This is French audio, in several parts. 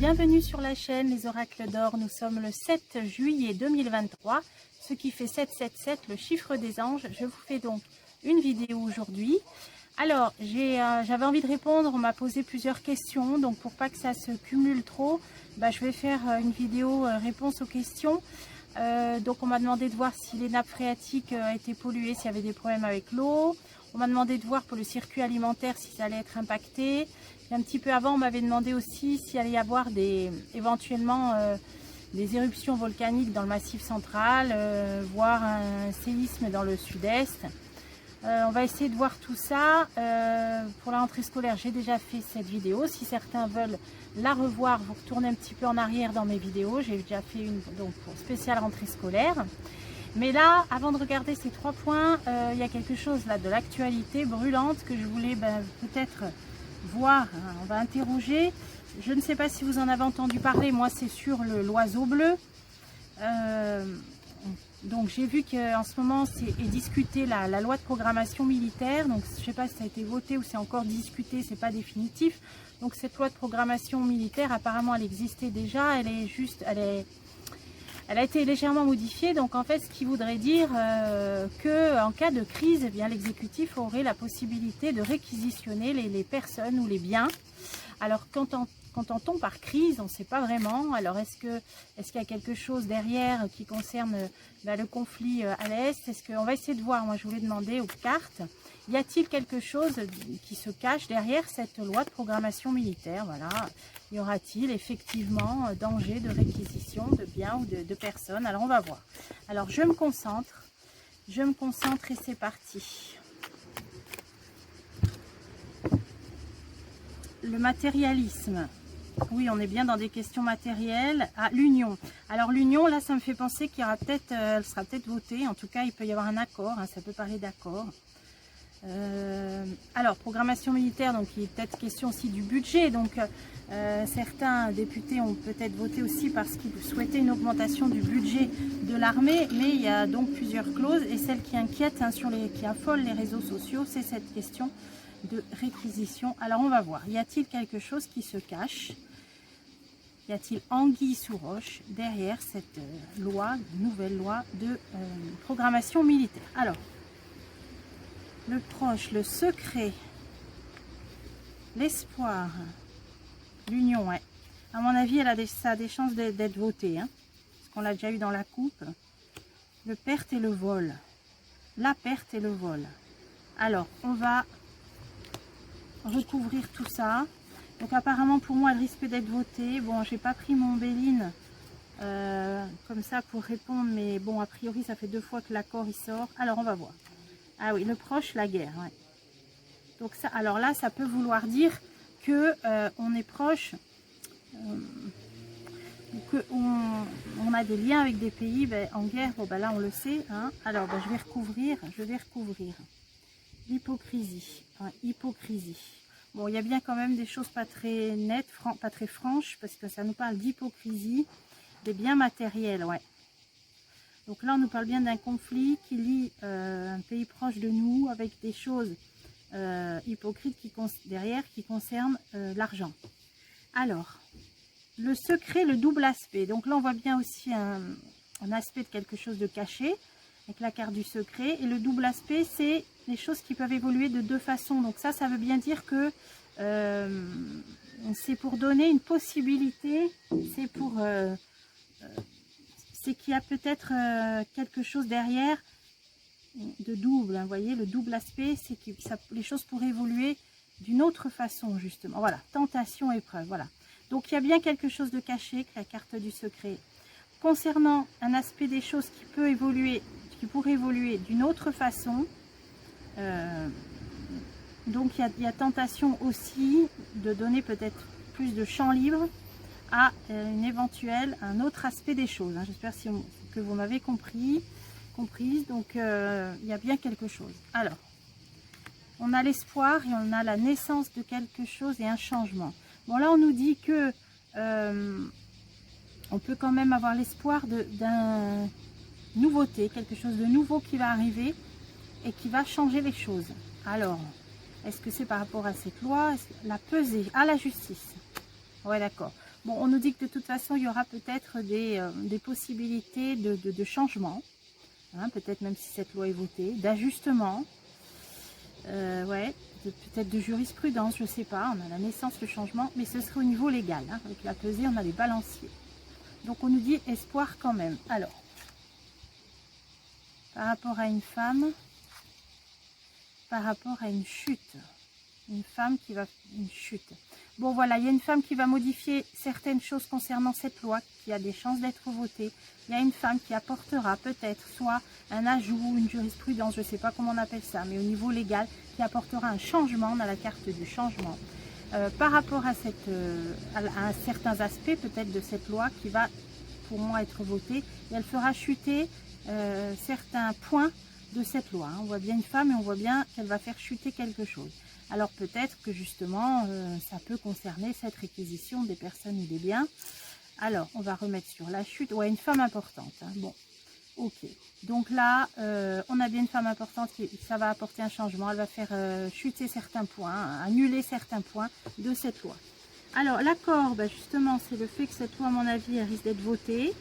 bienvenue sur la chaîne Les Oracles d'Or. Nous sommes le 7 juillet 2023, ce qui fait 777, le chiffre des anges. Je vous fais donc une vidéo aujourd'hui. Alors, j'avais envie de répondre, on m'a posé plusieurs questions, donc pour pas que ça se cumule trop, je vais faire une vidéo réponse aux questions. Donc on m'a demandé de voir si les nappes phréatiques étaient polluées, s'il y avait des problèmes avec l'eau. On m'a demandé de voir pour le circuit alimentaire si ça allait être impacté. Et un petit peu avant, on m'avait demandé aussi s'il allait y avoir éventuellement des éruptions volcaniques dans le massif central, voire un séisme dans le sud-est. On va essayer de voir tout ça. Pour la rentrée scolaire, j'ai déjà fait cette vidéo. Si certains veulent la revoir, vous retournez un petit peu en arrière dans mes vidéos. J'ai déjà fait une donc, pour spéciale rentrée scolaire. Mais là, avant de regarder ces 3 points, il y a quelque chose là de l'actualité brûlante que je voulais peut-être voir. Hein. On va interroger. Je ne sais pas si vous en avez entendu parler. Moi, c'est sur l'oiseau bleu. Donc j'ai vu qu'en ce moment est discutée la loi de programmation militaire. Donc je ne sais pas si ça a été voté ou c'est encore discuté, c'est pas définitif. Donc cette loi de programmation militaire, apparemment elle existait déjà, elle a été légèrement modifiée. Donc en fait ce qui voudrait dire qu'en cas de crise, eh bien l'exécutif aurait la possibilité de réquisitionner les personnes ou les biens. Alors qu'entend-on par crise? On ne sait pas vraiment. Alors est-ce qu'il y a quelque chose derrière qui concerne le conflit à l'Est? On va essayer de voir. Moi je voulais demander aux cartes, y a-t-il quelque chose qui se cache derrière cette loi de programmation militaire? Voilà. Y aura-t-il effectivement danger de réquisition de biens ou de personnes? Alors on va voir. Alors je me concentre et c'est parti. Le matérialisme. Oui, on est bien dans des questions matérielles. Ah, l'union. Alors l'union, là, ça me fait penser qu'il y aura peut-être, elle sera peut-être votée. En tout cas, il peut y avoir un accord. Hein, ça peut parler d'accord. Alors, programmation militaire, donc il est peut-être question aussi du budget. Donc, certains députés ont peut-être voté aussi parce qu'ils souhaitaient une augmentation du budget de l'armée. Mais il y a donc plusieurs clauses. Et celle qui inquiète, hein, qui affole les réseaux sociaux, c'est cette question de réquisition. Alors on va voir, y a-t-il quelque chose qui se cache? Y a-t-il anguille sous roche derrière cette nouvelle loi de programmation militaire? Alors, le proche, le secret, l'espoir, l'union, ouais. À mon avis, ça a des chances d'être votée, hein, parce qu'on l'a déjà eu dans la coupe. Le perte et le vol. La perte et le vol. Alors, on va recouvrir tout ça. Donc apparemment pour moi elle risque d'être votée. Bon, j'ai pas pris mon Béline comme ça pour répondre, mais bon, a priori ça fait 2 fois que l'accord il sort. Alors on va voir. Ah oui, le proche, la guerre, ouais. Donc ça, alors là ça peut vouloir dire que on est proche, que on a des liens avec des pays en guerre. Bon là on le sait, hein. Alors je vais recouvrir l'hypocrisie, hein, hypocrisie. Bon, il y a bien quand même des choses pas très nettes, pas très franches, parce que ça nous parle d'hypocrisie, des biens matériels, ouais. Donc là, on nous parle bien d'un conflit qui lie un pays proche de nous avec des choses hypocrites derrière qui concernent l'argent. Alors, le secret, le double aspect. Donc là, on voit bien aussi un aspect de quelque chose de caché, avec la carte du secret. Et le double aspect, c'est les choses qui peuvent évoluer de 2 façons. Donc ça veut bien dire que c'est pour donner une possibilité, c'est qu'il y a peut-être quelque chose derrière de double. Hein, vous voyez, le double aspect, c'est que les choses pourraient évoluer d'une autre façon, justement. Voilà, tentation, épreuve, voilà. Donc il y a bien quelque chose de caché, la carte du secret. Concernant un aspect des choses qui pourrait évoluer d'une autre façon, donc il y a tentation aussi de donner peut-être plus de champ libre à un autre aspect des choses. Hein. J'espère que vous m'avez comprise. Donc il y a bien quelque chose. Alors, on a l'espoir et on a la naissance de quelque chose et un changement. Bon là on nous dit que on peut quand même avoir l'espoir d'une nouveauté, quelque chose de nouveau qui va arriver et qui va changer les choses. Alors, est-ce que c'est par rapport à cette loi? La pesée, à la justice. Ouais, d'accord. Bon, on nous dit que de toute façon, il y aura peut-être des possibilités de changement. Hein, peut-être même si cette loi est votée, d'ajustement. Ouais, peut-être de jurisprudence, je ne sais pas. On a la naissance, le changement, mais ce serait au niveau légal. Hein, avec la pesée, on a les balanciers. Donc, on nous dit espoir quand même. Alors, par rapport à une femme, par rapport à une chute. Une femme qui va... Une chute. Bon, voilà, il y a une femme qui va modifier certaines choses concernant cette loi, qui a des chances d'être votée. Il y a une femme qui apportera peut-être soit un ajout, une jurisprudence, je ne sais pas comment on appelle ça, mais au niveau légal, qui apportera un changement, on a la carte du changement. Par rapport à, à certains aspects peut-être de cette loi qui va pour moi être votée, et elle fera chuter certains points de cette loi. Hein. On voit bien une femme et on voit bien qu'elle va faire chuter quelque chose. Alors peut-être que justement, ça peut concerner cette réquisition des personnes ou des biens. Alors, on va remettre sur la chute. Ouais, une femme importante. Hein. Bon, ok. Donc là, on a bien une femme importante qui ça va apporter un changement. Elle va faire chuter certains points, hein, annuler certains points de cette loi. Alors, l'accord, bah, justement, c'est le fait que cette loi, à mon avis, elle risque d'être votée.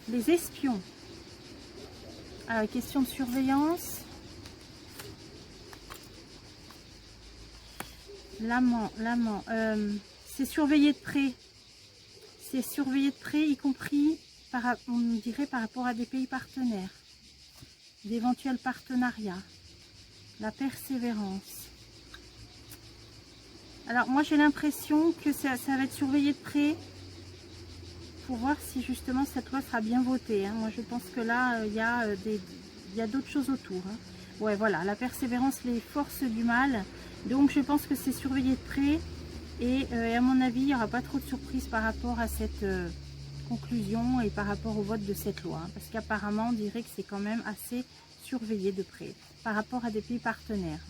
Les espions. Alors, question de surveillance. L'amant, c'est surveillé de près. C'est surveillé de près, y compris, on dirait, par rapport à des pays partenaires. D'éventuels partenariats. La persévérance. Alors, moi, j'ai l'impression que ça va être surveillé de près pour voir si, justement, cette loi sera bien votée. Hein. Moi, je pense que là, il y a d'autres choses autour. Hein. Ouais, voilà, la persévérance, les forces du mal. Donc, je pense que c'est surveillé de près. Et à mon avis, il n'y aura pas trop de surprises par rapport à cette conclusion et par rapport au vote de cette loi. Hein, parce qu'apparemment, on dirait que c'est quand même assez surveillé de près par rapport à des pays partenaires.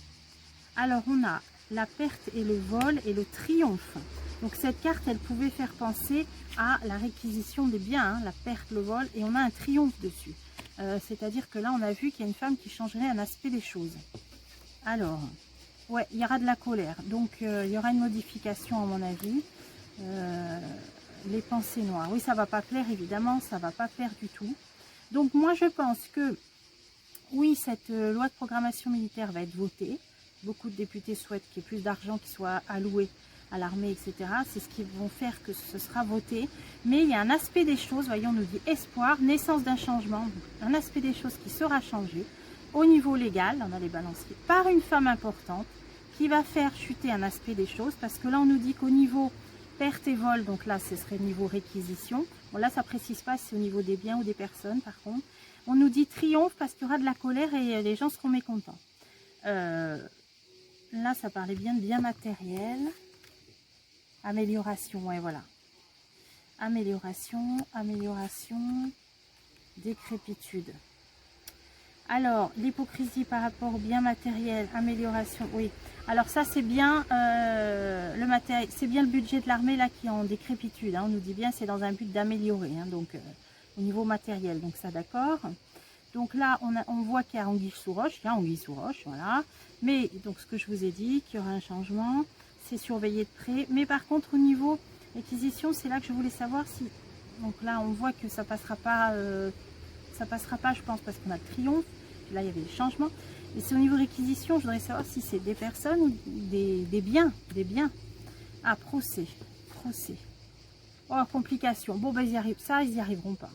Alors, on a la perte et le vol et le triomphe. Donc, cette carte, elle pouvait faire penser à la réquisition des biens, hein, la perte, le vol, et on a un triomphe dessus. C'est-à-dire que là, on a vu qu'il y a une femme qui changerait un aspect des choses. Alors... ouais, il y aura de la colère. Donc, il y aura une modification, à mon avis. Les pensées noires. Oui, ça ne va pas plaire, évidemment. Ça ne va pas plaire du tout. Donc, moi, je pense que, oui, cette loi de programmation militaire va être votée. Beaucoup de députés souhaitent qu'il y ait plus d'argent qui soit alloué à l'armée, etc. C'est ce qui vont faire que ce sera voté. Mais il y a un aspect des choses, voyons, on nous dit espoir, naissance d'un changement. Un aspect des choses qui sera changé. Au niveau légal, on a les balanciers, par une femme importante qui va faire chuter un aspect des choses, parce que là on nous dit qu'au niveau perte et vol, donc là ce serait niveau réquisition, bon là ça précise pas si c'est au niveau des biens ou des personnes par contre, on nous dit triomphe parce qu'il y aura de la colère et les gens seront mécontents. Là ça parlait bien de bien matériel, amélioration, ouais voilà, amélioration, décrépitude. Alors, l'hypocrisie par rapport au bien matériel, amélioration, oui. Alors ça, c'est bien le matériel, c'est bien le budget de l'armée là qui est en décrépitude. Hein. On nous dit bien c'est dans un but d'améliorer, hein, donc au niveau matériel. Donc ça, d'accord. Donc là, on voit qu'il y a anguille sous roche. Il y a anguille sous roche, voilà. Mais donc ce que je vous ai dit, qu'il y aura un changement, c'est surveillé de près. Mais par contre, au niveau acquisition, c'est là que je voulais savoir si. Donc là, on voit que ça passera pas. Ça passera pas, je pense, parce qu'on a le triomphe. Là, il y avait des changements. Et c'est au niveau réquisition, je voudrais savoir si c'est des personnes ou des biens. Des biens. Ah, procès. Oh, complication. Bon, ben, ils y arriveront pas.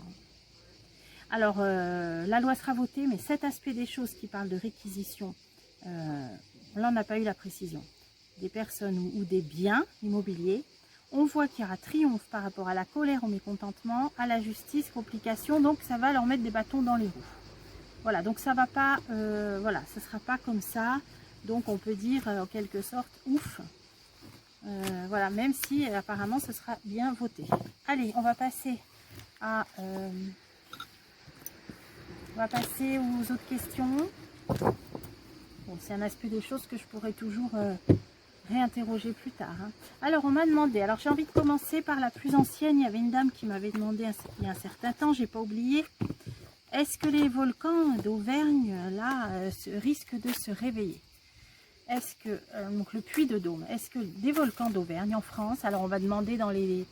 Alors, la loi sera votée, mais cet aspect des choses qui parlent de réquisition, là, on n'a pas eu la précision. Des personnes ou des biens immobiliers. On voit qu'il y aura triomphe par rapport à la colère, au mécontentement, à la justice, complication. Donc, ça va leur mettre des bâtons dans les roues. Voilà, donc ça va pas, voilà, ça sera pas comme ça. Donc, on peut dire en quelque sorte, ouf. Voilà, même si apparemment, ce sera bien voté. Allez, on va passer à, aux autres questions. Bon, c'est un aspect des choses que je pourrais toujours réinterroger plus tard. Hein. Alors, on m'a demandé, alors j'ai envie de commencer par la plus ancienne. Il y avait une dame qui m'avait demandé il y a un certain temps, j'ai pas oublié. Est-ce que les volcans d'Auvergne, là, risquent de se réveiller? est-ce que, donc le puits de Dôme, est-ce que des volcans d'Auvergne en France, alors on va demander dans les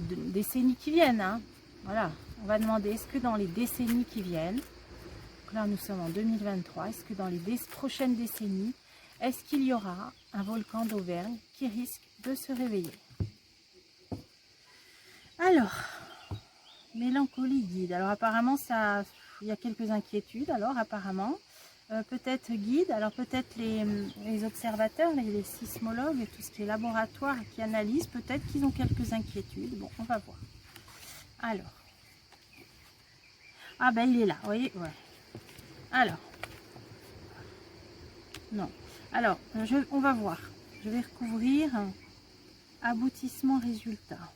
décennies qui viennent, hein, voilà, on va demander est-ce que dans les décennies qui viennent, donc là nous sommes en 2023, est-ce que dans les prochaines décennies, est-ce qu'il y aura un volcan d'Auvergne qui risque de se réveiller? Alors, mélancolie guide, alors apparemment ça, il y a quelques inquiétudes, alors apparemment, peut-être guide, alors peut-être les observateurs, les sismologues, tout ce qui est laboratoire qui analyse, peut-être qu'ils ont quelques inquiétudes. Bon, on va voir. Alors, ah ben il est là, vous voyez, ouais. Alors, non. Alors, on va voir. Je vais recouvrir aboutissement, résultat,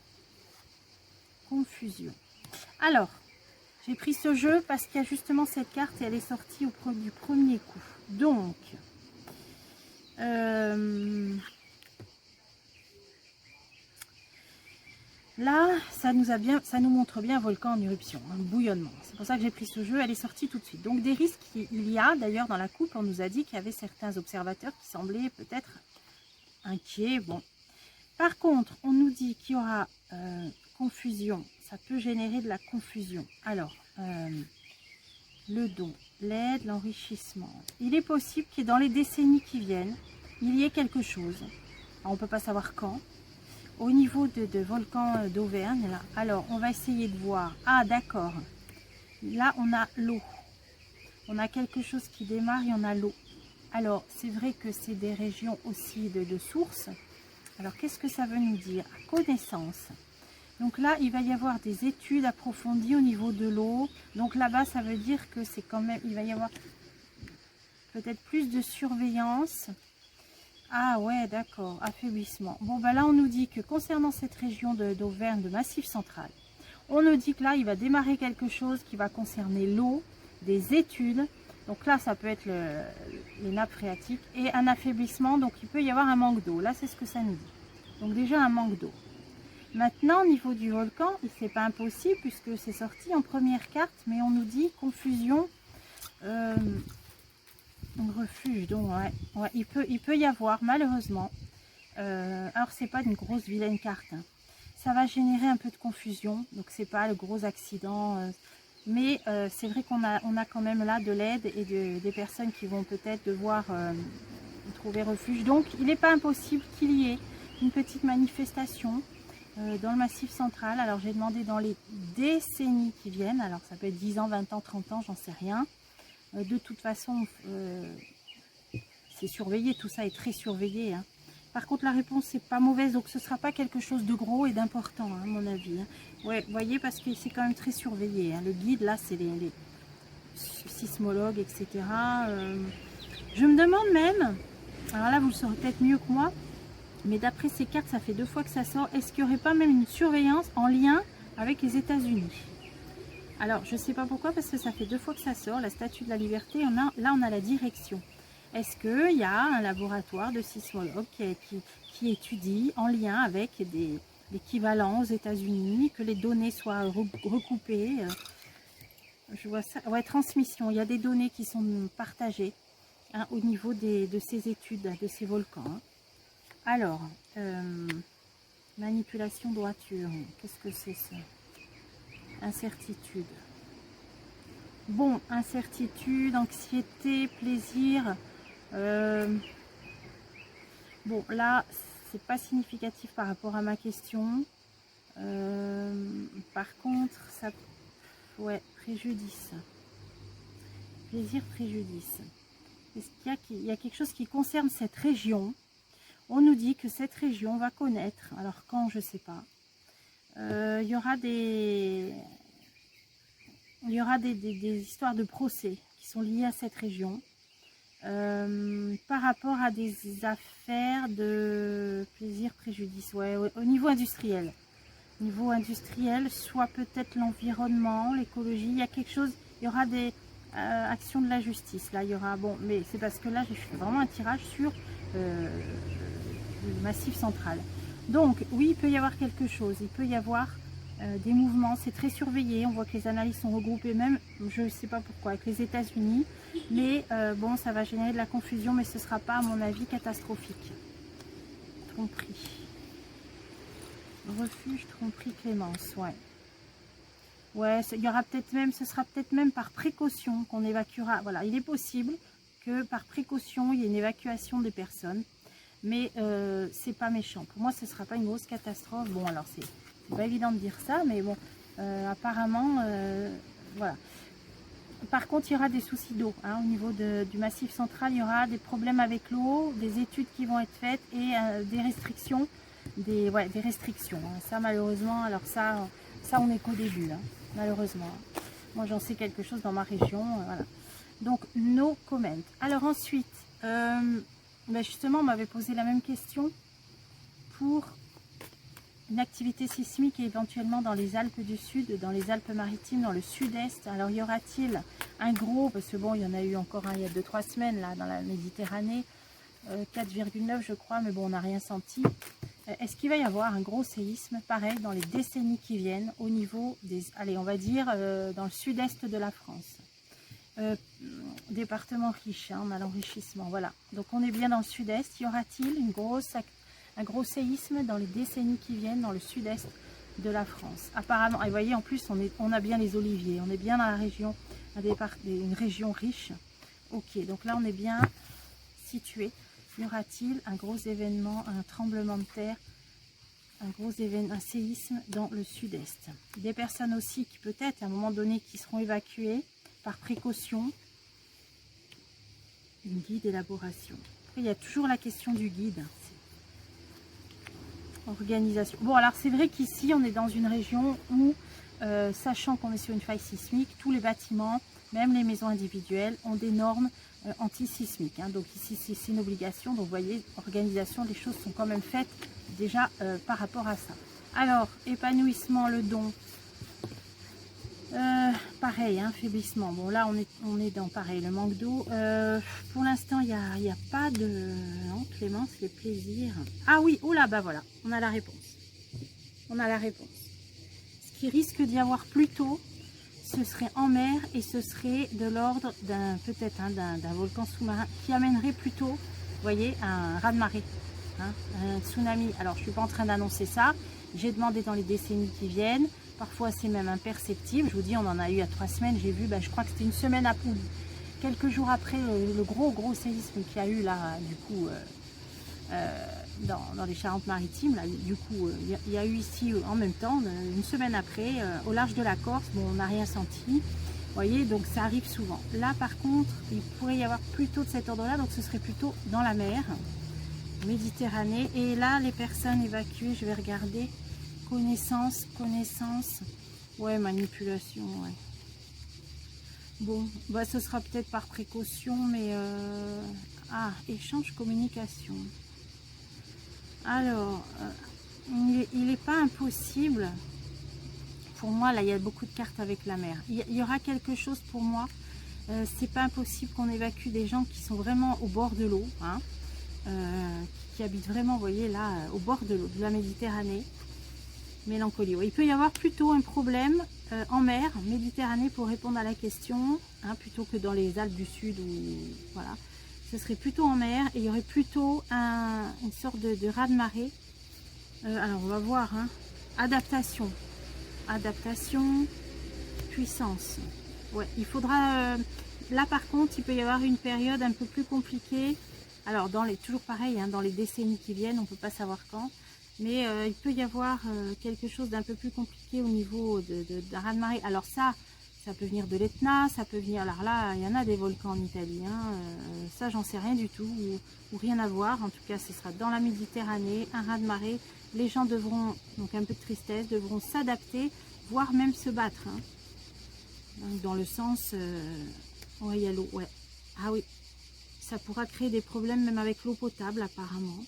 confusion. Alors, j'ai pris ce jeu parce qu'il y a justement cette carte et elle est sortie du premier coup. Donc, là, ça nous montre bien un volcan en éruption, un bouillonnement. C'est pour ça que j'ai pris ce jeu, elle est sortie tout de suite. Donc des risques, il y a d'ailleurs dans la coupe, on nous a dit qu'il y avait certains observateurs qui semblaient peut-être inquiets. Bon, par contre, on nous dit qu'il y aura confusion. Ça peut générer de la confusion. Alors, le don, l'aide, l'enrichissement. Il est possible que dans les décennies qui viennent, il y ait quelque chose. Alors, on ne peut pas savoir quand. Au niveau de volcan d'Auvergne, là. Alors, on va essayer de voir. Ah, d'accord. Là, on a l'eau. On a quelque chose qui démarre et on a l'eau. Alors, c'est vrai que c'est des régions aussi de sources. Alors, qu'est-ce que ça veut nous dire? Connaissance. Donc là, il va y avoir des études approfondies au niveau de l'eau. Donc là-bas, ça veut dire que c'est quand même, il va y avoir peut-être plus de surveillance. Ah ouais, d'accord, affaiblissement. Bon, ben là, on nous dit que concernant cette région d'Auvergne, de Massif Central, on nous dit que là, il va démarrer quelque chose qui va concerner l'eau, des études. Donc là, ça peut être les nappes phréatiques et un affaiblissement. Donc, il peut y avoir un manque d'eau. Là, c'est ce que ça nous dit. Donc déjà, un manque d'eau. Maintenant, au niveau du volcan, c'est pas impossible puisque c'est sorti en première carte, mais on nous dit confusion, refuge. Donc, ouais, il peut y avoir, malheureusement. Alors, c'est pas une grosse vilaine carte. Hein. Ça va générer un peu de confusion, donc c'est pas le gros accident. Mais c'est vrai qu'on a quand même là de l'aide et des personnes qui vont peut-être devoir trouver refuge. Donc, il n'est pas impossible qu'il y ait une petite manifestation dans le Massif Central. Alors j'ai demandé dans les décennies qui viennent, alors ça peut être 10 ans, 20 ans, 30 ans, j'en sais rien. De toute façon, c'est surveillé, tout ça est très surveillé. Hein. Par contre, la réponse c'est pas mauvaise, donc ce sera pas quelque chose de gros et d'important, hein, à mon avis. Hein. Ouais, vous voyez, parce que c'est quand même très surveillé. Hein. Le guide, là, c'est les sismologues, etc. Je me demande même, alors là, vous le saurez peut-être mieux que moi, mais d'après ces cartes, ça fait 2 fois que ça sort. Est-ce qu'il n'y aurait pas même une surveillance en lien avec les États-Unis? Alors, je ne sais pas pourquoi, parce que ça fait 2 fois que ça sort, la Statue de la Liberté. Là, on a la direction. Est-ce qu'il y a un laboratoire de sismologues qui étudie en lien avec des équivalents aux États-Unis, que les données soient recoupées? Je vois ça. Ouais, transmission. Il y a des données qui sont partagées hein, au niveau de ces études, de ces volcans. Hein. Alors, manipulation droiture, qu'est-ce que c'est ça? Incertitude. Bon, incertitude, anxiété, plaisir. Bon, là, c'est pas significatif par rapport à ma question. Par contre, ça... Ouais, préjudice. Plaisir, préjudice. Est-ce qu'il y a quelque chose qui concerne cette région? On nous dit que cette région va connaître, alors quand, je ne sais pas, il y aura des histoires de procès qui sont liées à cette région par rapport à des affaires de plaisir, préjudice, ouais, au niveau industriel. Niveau industriel, soit peut-être l'environnement, l'écologie, il y a quelque chose, il y aura des actions de la justice. Là, il y aura, bon, mais c'est parce que là, j'ai fait vraiment un tirage sur le Massif Central. Donc, oui, il peut y avoir quelque chose. Il peut y avoir des mouvements, c'est très surveillé. On voit que les analyses sont regroupées même, je ne sais pas pourquoi, avec les États-Unis. Mais bon, ça va générer de la confusion, mais ce ne sera pas, à mon avis, catastrophique. Tromperie. Refuge, tromperie, clémence, ouais. Ouais, il y aura peut-être même, ce sera peut-être même par précaution qu'on évacuera. Voilà, il est possible que par précaution, il y ait une évacuation des personnes. Mais c'est pas méchant. Pour moi, ce ne sera pas une grosse catastrophe. Bon, alors c'est pas évident de dire ça, mais bon, apparemment, voilà. Par contre, il y aura des soucis d'eau. Hein, au niveau du massif central, il y aura des problèmes avec l'eau, des études qui vont être faites et des restrictions. Des restrictions. Hein. Ça, malheureusement, alors ça on est qu'au début, hein, malheureusement. Moi, j'en sais quelque chose dans ma région. Voilà. Donc, no comment. Alors ensuite, ben justement, on m'avait posé la même question pour une activité sismique et éventuellement dans les Alpes du Sud, dans les Alpes-Maritimes, dans le Sud-Est. Alors, y aura-t-il un gros, parce que bon, il y en a eu encore un il y a 2-3 semaines, là, dans la Méditerranée, 4,9 je crois, mais bon, on n'a rien senti. Est-ce qu'il va y avoir un gros séisme, pareil, dans les décennies qui viennent, au niveau des, allez, on va dire, dans le Sud-Est de la France département riche, hein, on a l'enrichissement, voilà. Donc, on est bien dans le Sud-Est. Y aura-t-il un gros séisme dans les décennies qui viennent dans le Sud-Est de la France? Apparemment, et vous voyez, en plus, on a bien les oliviers, on est bien dans la région, une région riche. Ok, donc là, on est bien situé. Y aura-t-il un gros événement, un tremblement de terre, un séisme dans le Sud-Est? Des personnes aussi qui peut-être, à un moment donné, qui seront évacuées par précaution. Une guide élaboration. Après, il y a toujours la question du guide. Organisation. Bon, alors c'est vrai qu'ici, on est dans une région où, sachant qu'on est sur une faille sismique, tous les bâtiments, même les maisons individuelles, ont des normes anti-sismiques. Hein. Donc ici, c'est une obligation. Donc vous voyez, organisation, les choses sont quand même faites déjà par rapport à ça. Alors, épanouissement, le don. Pareil, hein, faiblissement. Bon, là, on est dans pareil, le manque d'eau. Pour l'instant, il n'y a pas de... Non, Clémence, les plaisirs. Ah oui, oh là, bah voilà, on a la réponse. On a la réponse. Ce qui risque d'y avoir plus tôt, ce serait en mer et ce serait de l'ordre d'un, peut-être, hein, d'un volcan sous-marin qui amènerait plutôt, vous voyez, un raz-de-marée, hein, un tsunami. Alors, je ne suis pas en train d'annoncer ça. J'ai demandé dans les décennies qui viennent. Parfois, c'est même imperceptible. Je vous dis, on en a eu il y a 3 semaines. J'ai vu, je crois que c'était une semaine après, quelques jours après le gros séisme qu'il y a eu là, du coup, dans les Charentes-Maritimes. Du coup, il y a eu ici en même temps, une semaine après, au large de la Corse. Bon, on n'a rien senti. Vous voyez, donc ça arrive souvent. Là, par contre, il pourrait y avoir plutôt de cet ordre-là. Donc, ce serait plutôt dans la mer, Méditerranée. Et là, les personnes évacuées, je vais regarder. Connaissance, ouais, manipulation, ouais. Bon, bah ce sera peut-être par précaution, mais échange, communication. Alors, il n'est pas impossible, pour moi, là, il y a beaucoup de cartes avec la mer. Il y aura quelque chose pour moi, c'est pas impossible qu'on évacue des gens qui sont vraiment au bord de l'eau, hein, qui habitent vraiment, vous voyez, là, au bord de l'eau, de la Méditerranée. Mélancolie. Oui. Il peut y avoir plutôt un problème en mer, Méditerranée, pour répondre à la question, hein, plutôt que dans les Alpes du Sud, ou voilà. Ce serait plutôt en mer et il y aurait plutôt une sorte de raz-de-marée. Alors on va voir. Hein. Adaptation, puissance. Ouais, il faudra. Là par contre, il peut y avoir une période un peu plus compliquée. Alors toujours pareil, hein, dans les décennies qui viennent, on ne peut pas savoir quand. Mais il peut y avoir quelque chose d'un peu plus compliqué au niveau d'un raz-de-marée. Alors ça peut venir de l'Etna, ça peut venir... Alors là, il y en a des volcans en Italie. Hein, ça, j'en sais rien du tout, ou rien à voir. En tout cas, ce sera dans la Méditerranée, un raz-de-marée. Les gens devront, donc un peu de tristesse, devront s'adapter, voire même se battre. Hein. Donc, dans le sens... ouais, il y a l'eau, ouais. Ah oui, ça pourra créer des problèmes même avec l'eau potable, apparemment.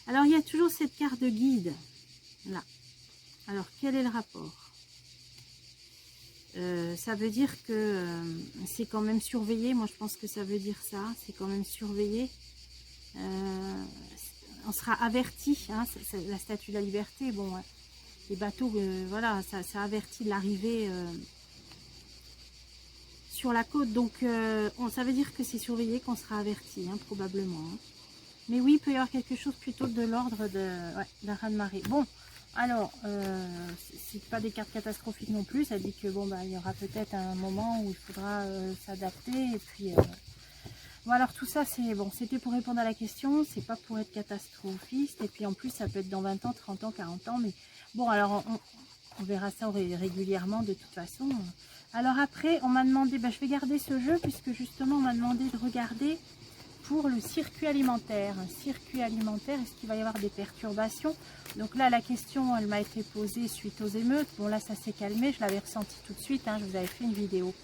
Alors, il y a toujours cette carte de guide, là. Alors, quel est le rapport? Ça veut dire que c'est quand même surveillé. Moi, je pense que ça veut dire ça. C'est quand même surveillé. On sera averti. Hein, la statue de la liberté, bon, ouais. les bateaux, voilà, ça avertit de l'arrivée sur la côte. Donc, ça veut dire que c'est surveillé, qu'on sera averti, hein, probablement. Hein. Mais oui, il peut y avoir quelque chose plutôt de l'ordre d'un raz-de-marée. Bon, alors, c'est pas des cartes catastrophiques non plus. Ça dit que bon, bah, il y aura peut-être un moment où il faudra s'adapter. Et puis, bon, alors tout ça, c'est bon, c'était pour répondre à la question. C'est pas pour être catastrophiste. Et puis en plus, ça peut être dans 20 ans, 30 ans, 40 ans. Mais bon, alors on verra ça régulièrement de toute façon. Alors après, on m'a demandé, bah, je vais garder ce jeu puisque justement, on m'a demandé de regarder pour le circuit alimentaire. Circuit alimentaire, est-ce qu'il va y avoir des perturbations? Donc là, la question, elle m'a été posée suite aux émeutes. Bon, là, ça s'est calmé, je l'avais ressenti tout de suite. Hein, je vous avais fait une vidéo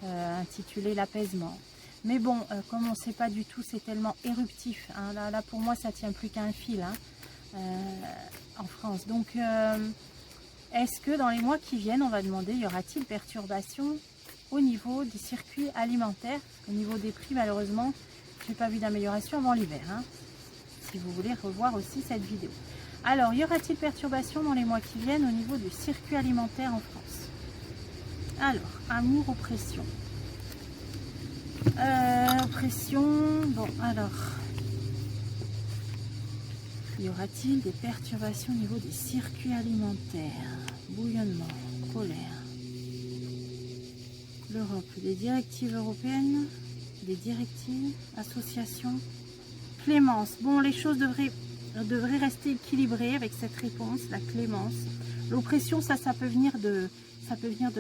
intitulée l'apaisement. Mais bon, comme on ne sait pas du tout, c'est tellement éruptif. Hein, là, pour moi, ça tient plus qu'à un fil hein, en France. Donc, est-ce que dans les mois qui viennent, on va demander, y aura-t-il perturbation au niveau des circuits alimentaires? Au niveau des prix, malheureusement, je n'ai pas vu d'amélioration avant l'hiver. Hein, si vous voulez revoir aussi cette vidéo. Alors, y aura-t-il perturbation dans les mois qui viennent au niveau du circuit alimentaire en France? Alors, amour, oppression. Oppression, bon, alors... Y aura-t-il des perturbations au niveau des circuits alimentaires? Bouillonnement, colère. L'Europe, des directives européennes, des directives, associations. Clémence, bon, les choses devraient rester équilibrées avec cette réponse, la clémence. L'oppression, ça peut venir de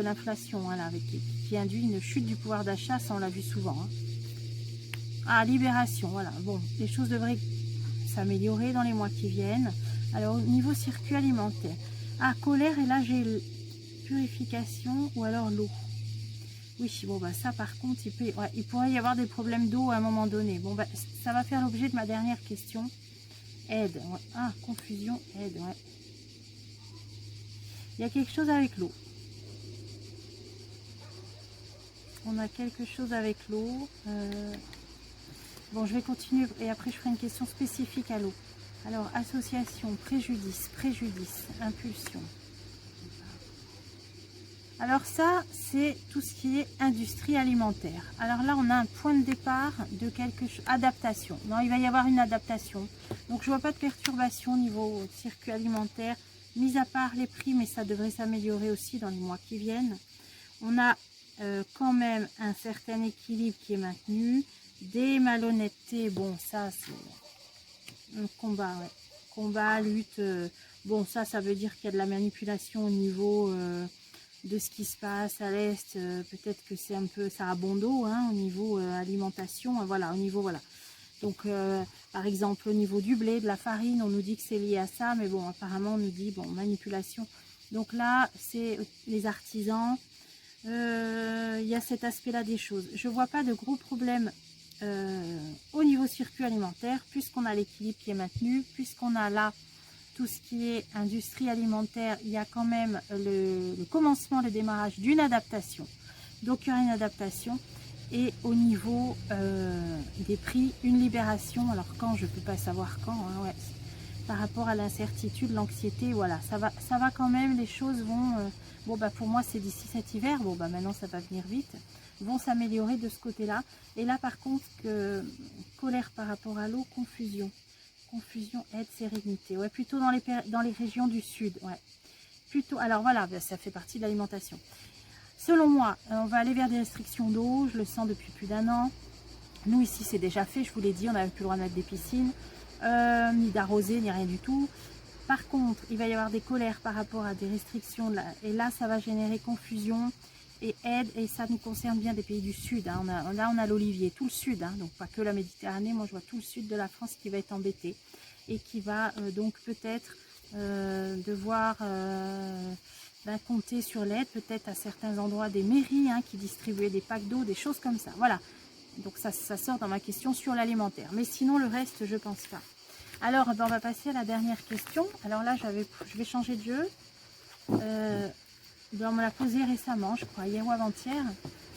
l'inflation, hein, qui induit une chute du pouvoir d'achat, ça on l'a vu souvent. Hein. Ah, libération, voilà. Bon, les choses devraient s'améliorer dans les mois qui viennent. Alors, au niveau circuit alimentaire. Ah, colère, et là j'ai purification ou alors l'eau. Oui, bon, bah ça par contre, il pourrait y avoir des problèmes d'eau à un moment donné. Bon, bah ça va faire l'objet de ma dernière question. Aide, ouais. Ah, confusion, aide, ouais. Il y a quelque chose avec l'eau. On a quelque chose avec l'eau. Bon, je vais continuer et après je ferai une question spécifique à l'eau. Alors, association, préjudice, impulsion. Alors ça, c'est tout ce qui est industrie alimentaire. Alors là, on a un point de départ de quelque chose. Adaptation. Non, il va y avoir une adaptation. Donc, je vois pas de perturbation au niveau circuit alimentaire, mis à part les prix, mais ça devrait s'améliorer aussi dans les mois qui viennent. On a quand même un certain équilibre qui est maintenu. Des malhonnêtetés, bon, ça, c'est un combat, ouais. Combat, lutte. Bon, ça veut dire qu'il y a de la manipulation au niveau... de ce qui se passe à l'Est, peut-être que c'est un peu, ça a bon dos, hein, au niveau alimentation, voilà, au niveau, voilà. Donc, par exemple, au niveau du blé, de la farine, on nous dit que c'est lié à ça, mais bon, apparemment, on nous dit, bon, manipulation. Donc là, c'est les artisans, il y a cet aspect-là des choses. Je vois pas de gros problèmes au niveau circuit alimentaire, puisqu'on a l'équilibre qui est maintenu, puisqu'on a là tout ce qui est industrie alimentaire, il y a quand même le commencement, le démarrage d'une adaptation. Donc il y aura une adaptation. Et au niveau des prix, une libération. Alors quand, je ne peux pas savoir quand, hein, ouais. Par rapport à l'incertitude, l'anxiété, voilà, ça va quand même, les choses vont... bon, bah pour moi, c'est d'ici cet hiver. Bon, bah maintenant, ça va venir vite. Vont s'améliorer de ce côté-là. Et là, par contre, colère par rapport à l'eau, confusion. Confusion, aide, sérénité. Ouais, plutôt dans les régions du sud. Ouais. Plutôt, alors voilà, ça fait partie de l'alimentation. Selon moi, on va aller vers des restrictions d'eau. Je le sens depuis plus d'1 an. Nous, ici, c'est déjà fait. Je vous l'ai dit, on n'avait plus le droit de mettre des piscines, ni d'arroser, ni rien du tout. Par contre, il va y avoir des colères par rapport à des restrictions. Et là, ça va générer confusion et aide. Et ça nous concerne bien des pays du sud. Hein. Là, on a l'olivier, tout le sud. Hein, donc, pas que la Méditerranée. Moi, je vois tout le sud de la France qui va être embêté. Et qui va donc peut-être devoir compter sur l'aide. Peut-être à certains endroits des mairies hein, qui distribuaient des packs d'eau, des choses comme ça. Voilà. Donc, ça sort dans ma question sur l'alimentaire. Mais sinon, le reste, je pense pas. Alors, ben, on va passer à la dernière question. Alors là, je vais changer de jeu. On me l'a posé récemment, je crois, hier ou avant-hier.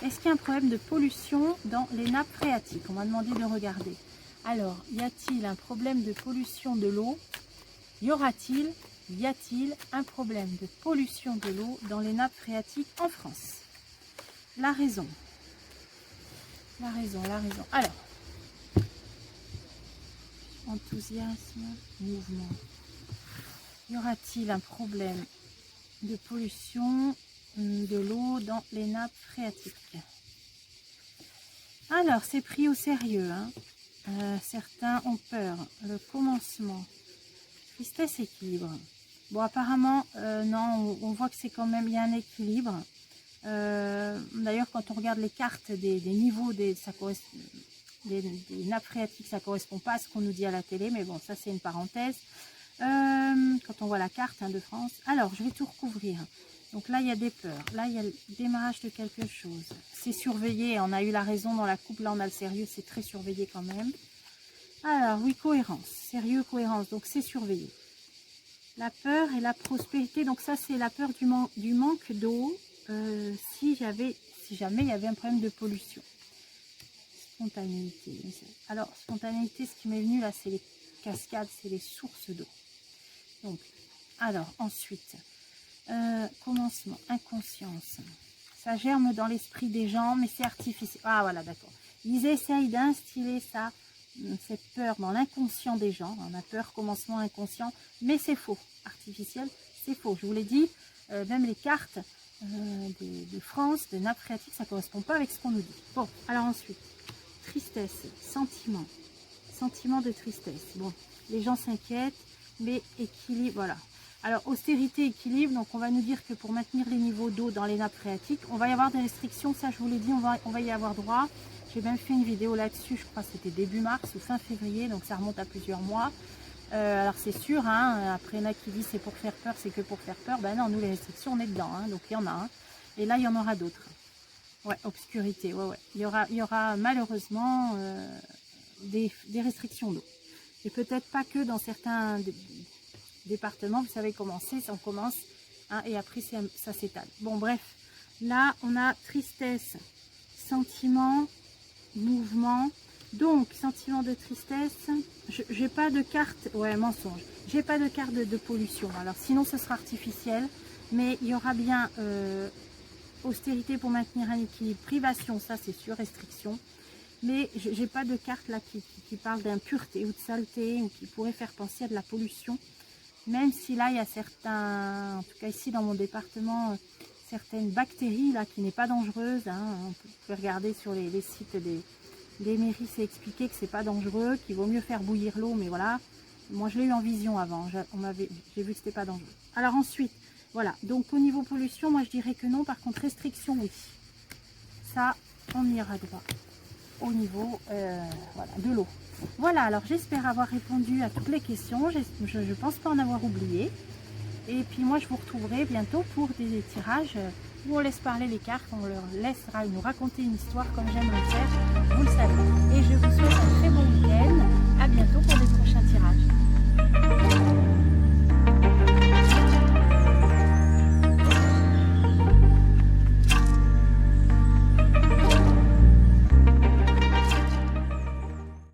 Est-ce qu'il y a un problème de pollution dans les nappes phréatiques? On m'a demandé de regarder. Alors, y a-t-il un problème de pollution de l'eau? Y aura-t-il Y a-t-il un problème de pollution de l'eau dans les nappes phréatiques en France? La raison. Alors, enthousiasme, mouvement. Y aura-t-il un problème de pollution de l'eau dans les nappes phréatiques? Alors, c'est pris au sérieux, hein. Certains ont peur. Le commencement. Tristesse, équilibre. Bon, apparemment, non, on voit que c'est quand même, il y a un équilibre. D'ailleurs, quand on regarde les cartes des niveaux des nappes phréatiques, ça ne correspond pas à ce qu'on nous dit à la télé, mais bon, ça c'est une parenthèse. Quand on voit la carte, hein, de France. Alors, je vais tout recouvrir. Donc là, il y a des peurs. Là, il y a le démarrage de quelque chose. C'est surveillé. On a eu la raison dans la coupe. Là, on a le sérieux. C'est très surveillé quand même. Alors, oui, cohérence. Sérieux, cohérence. Donc, c'est surveillé. La peur et la prospérité. Donc, ça, c'est la peur du manque d'eau. Si jamais il y avait un problème de pollution. Spontanéité. Alors, spontanéité, ce qui m'est venu là, c'est les cascades, c'est les sources d'eau. Donc, alors, ensuite... commencement, inconscience. Ça germe dans l'esprit des gens, mais c'est artificiel. Ah voilà, d'accord. Ils essayent d'instiller ça, cette peur dans l'inconscient des gens. On a peur, commencement, inconscient, mais c'est faux. Artificiel, c'est faux. Je vous l'ai dit, même les cartes de France, de nappes phréatiques, ça ne correspond pas avec ce qu'on nous dit. Bon, alors ensuite, tristesse, sentiment. Sentiment de tristesse. Bon, les gens s'inquiètent, mais équilibre, voilà. Alors, austérité, équilibre, donc on va nous dire que pour maintenir les niveaux d'eau dans les nappes phréatiques, on va y avoir des restrictions, ça je vous l'ai dit, on va y avoir droit. J'ai même fait une vidéo là-dessus, je crois que c'était début mars ou fin février, donc ça remonte à plusieurs mois. Alors c'est sûr, hein, après il y en a qui disent c'est pour faire peur, c'est que pour faire peur. Ben non, nous les restrictions on est dedans, hein, donc il y en a un. Et là il y en aura d'autres. Ouais, obscurité, ouais. Il y aura malheureusement des restrictions d'eau. Et peut-être pas que dans certains... département, vous savez comment c'est, on commence, hein, et après ça s'étale. Bon, bref, là on a tristesse, sentiment, mouvement. Donc sentiment de tristesse, j'ai pas de carte, ouais, mensonge, j'ai pas de carte de pollution, alors sinon ce sera artificiel, mais il y aura bien austérité pour maintenir un équilibre, privation, ça c'est sûr, restriction, mais j'ai pas de carte là qui parle d'impureté ou de saleté ou qui pourrait faire penser à de la pollution. Même si là, il y a certains, en tout cas ici dans mon département, certaines bactéries là qui n'est pas dangereuse. Hein, vous pouvez regarder sur les sites des mairies, c'est expliqué que c'est pas dangereux, qu'il vaut mieux faire bouillir l'eau. Mais voilà, moi je l'ai eu en vision avant, j'ai vu que c'était pas dangereux. Alors ensuite, voilà, donc au niveau pollution, moi je dirais que non. Par contre, restriction, oui. Ça, on y ira droit au niveau voilà, de l'eau. Voilà, alors j'espère avoir répondu à toutes les questions, je ne pense pas en avoir oublié. Et puis moi je vous retrouverai bientôt pour des tirages où on laisse parler les cartes, on leur laissera nous raconter une histoire comme j'aime le faire, vous le savez. Et je vous souhaite un très bon week-end, à bientôt pour des prochains tirages.